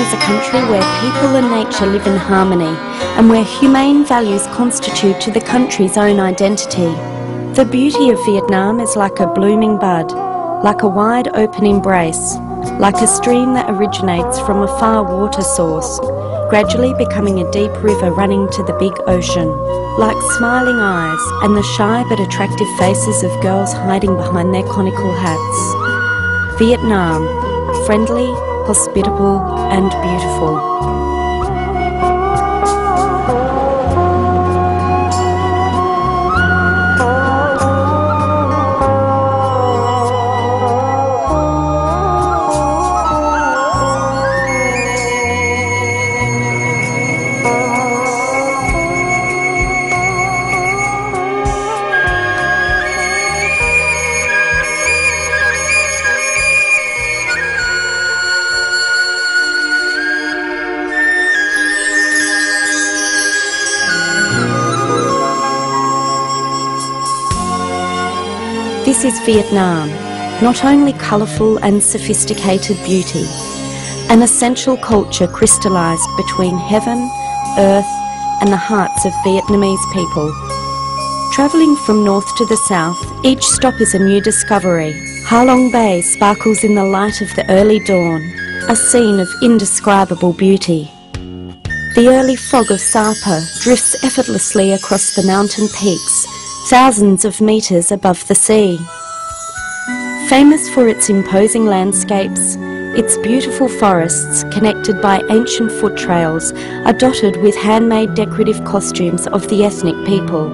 is a country where people and nature live in harmony and where humane values constitute to the country's own identity. The beauty of Vietnam is like a blooming bud, like a wide open embrace, like a stream that originates from a far water source, gradually becoming a deep river running to the big ocean, like smiling eyes and the shy but attractive faces of girls hiding behind their conical hats. Vietnam, friendly, hospitable and beautiful. This is Vietnam, not only colourful and sophisticated beauty, an essential culture crystallised between heaven, earth and the hearts of Vietnamese people. Travelling from north to the south, each stop is a new discovery. Ha Long Bay sparkles in the light of the early dawn, a scene of indescribable beauty. The early fog of Sapa drifts effortlessly across the mountain peaks, thousands of metres above the sea. Famous for its imposing landscapes, its beautiful forests, connected by ancient foot trails, are dotted with handmade decorative costumes of the ethnic people.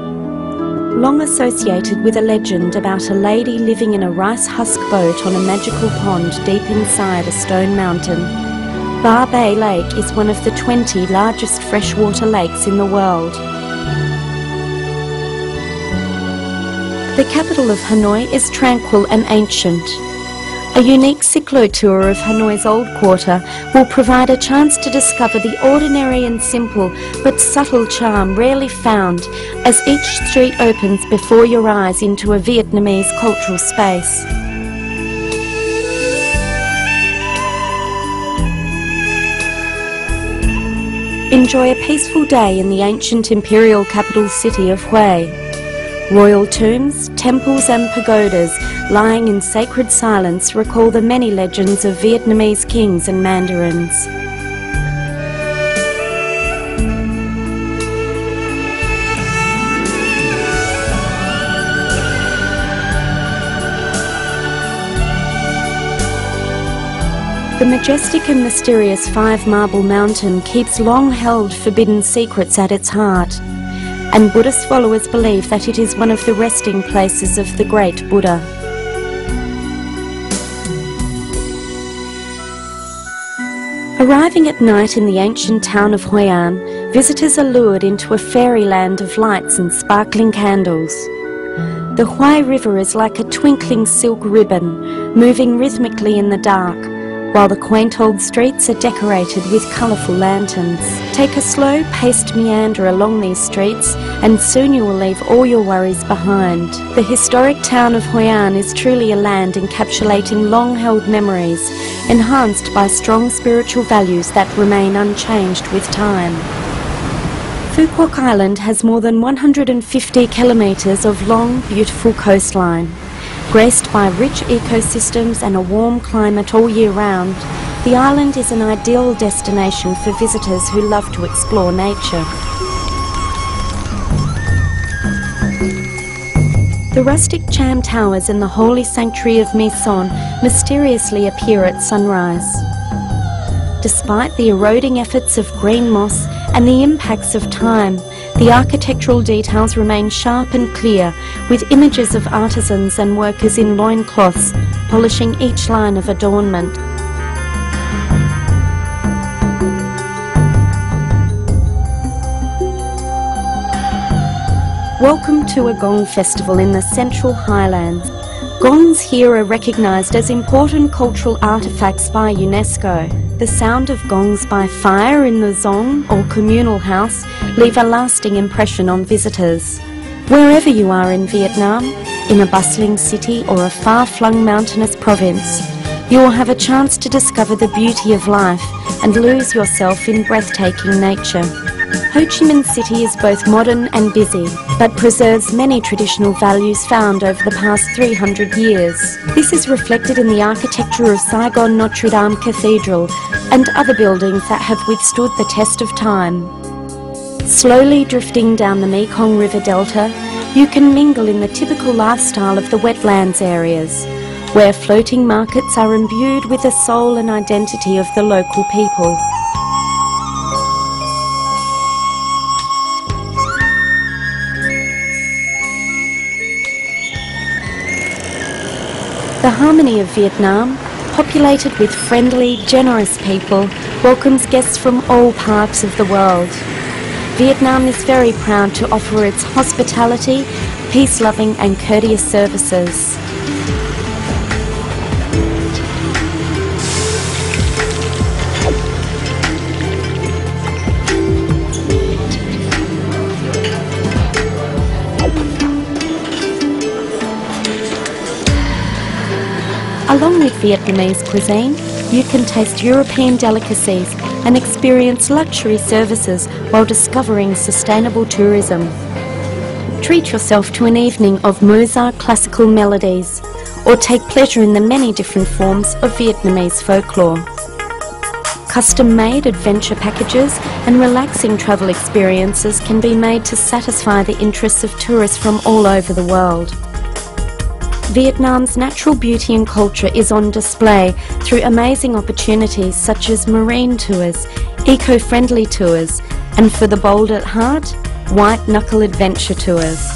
Long associated with a legend about a lady living in a rice husk boat on a magical pond deep inside a stone mountain, Ba Bay Lake is one of the 20 largest freshwater lakes in the world. The capital of Hanoi is tranquil and ancient. A unique cyclo-tour of Hanoi's old quarter will provide a chance to discover the ordinary and simple but subtle charm rarely found as each street opens before your eyes into a Vietnamese cultural space. Enjoy a peaceful day in the ancient imperial capital city of Hue. Royal tombs, temples and pagodas lying in sacred silence recall the many legends of Vietnamese kings and mandarins. The majestic and mysterious Five Marble Mountain keeps long-held forbidden secrets at its heart, and Buddhist followers believe that it is one of the resting places of the great Buddha. Arriving at night in the ancient town of Hoi An, visitors are lured into a fairyland of lights and sparkling candles. The Hue River is like a twinkling silk ribbon, moving rhythmically in the dark, while the quaint old streets are decorated with colourful lanterns. Take a slow-paced meander along these streets and soon you will leave all your worries behind. The historic town of Hoi An is truly a land encapsulating long-held memories, enhanced by strong spiritual values that remain unchanged with time. Phu Quoc Island has more than 150 kilometres of long, beautiful coastline. Graced by rich ecosystems and a warm climate all year round, the island is an ideal destination for visitors who love to explore nature. The rustic Cham Towers in the holy sanctuary of My Son mysteriously appear at sunrise. Despite the eroding efforts of green moss and the impacts of time, the architectural details remain sharp and clear, with images of artisans and workers in loincloths polishing each line of adornment. Welcome to a gong festival in the Central Highlands. Gongs here are recognised as important cultural artefacts by UNESCO. The sound of gongs by fire in the zong or communal house leave a lasting impression on visitors. Wherever you are in Vietnam, in a bustling city or a far-flung mountainous province, You will have a chance to discover the beauty of life and lose yourself in breathtaking nature. Ho Chi Minh City is both modern and busy, but preserves many traditional values found over the past 300 years. This is reflected in the architecture of Saigon Notre Dame Cathedral and other buildings that have withstood the test of time. Slowly drifting down the Mekong River Delta, you can mingle in the typical lifestyle of the wetlands areas, where floating markets are imbued with the soul and identity of the local people. The harmony of Vietnam, populated with friendly, generous people, welcomes guests from all parts of the world. Vietnam is very proud to offer its hospitality, peace-loving and courteous services. Along with Vietnamese cuisine, you can taste European delicacies and experience luxury services while discovering sustainable tourism. Treat yourself to an evening of Mozart classical melodies, or take pleasure in the many different forms of Vietnamese folklore. Custom-made adventure packages and relaxing travel experiences can be made to satisfy the interests of tourists from all over the world. Vietnam's natural beauty and culture is on display through amazing opportunities such as marine tours, eco-friendly tours, and for the bold at heart, white knuckle adventure tours.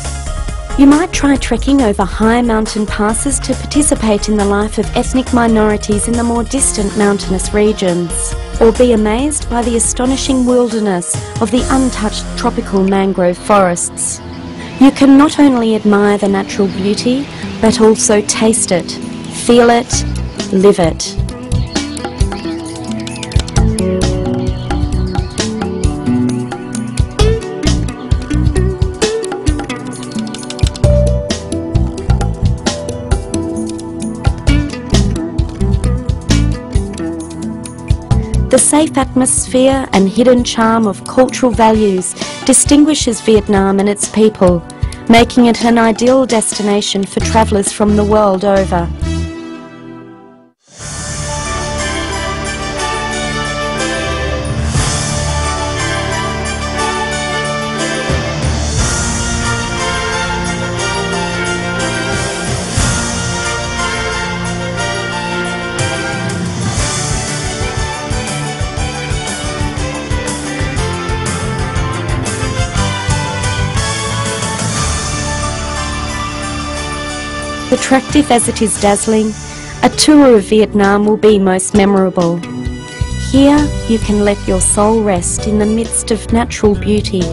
You might try trekking over high mountain passes to participate in the life of ethnic minorities in the more distant mountainous regions, or be amazed by the astonishing wilderness of the untouched tropical mangrove forests. You can not only admire the natural beauty, but also taste it, feel it, live it. The safe atmosphere and hidden charm of cultural values distinguishes Vietnam and its people, making it an ideal destination for travellers from the world over. Attractive as it is dazzling, a tour of Vietnam will be most memorable. Here you can let your soul rest in the midst of natural beauty,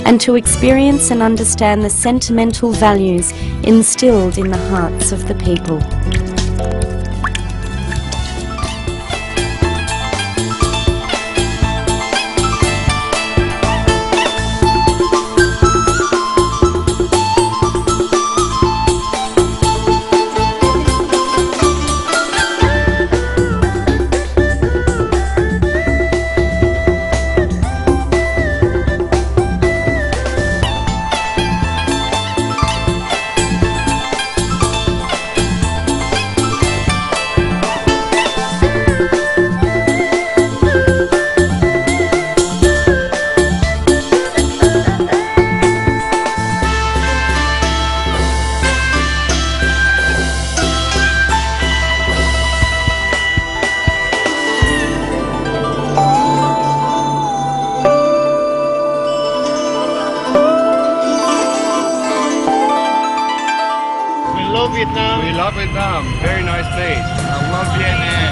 and to experience and understand the sentimental values instilled in the hearts of the people. Vietnam. We love Vietnam. Very nice place. I love Vietnam.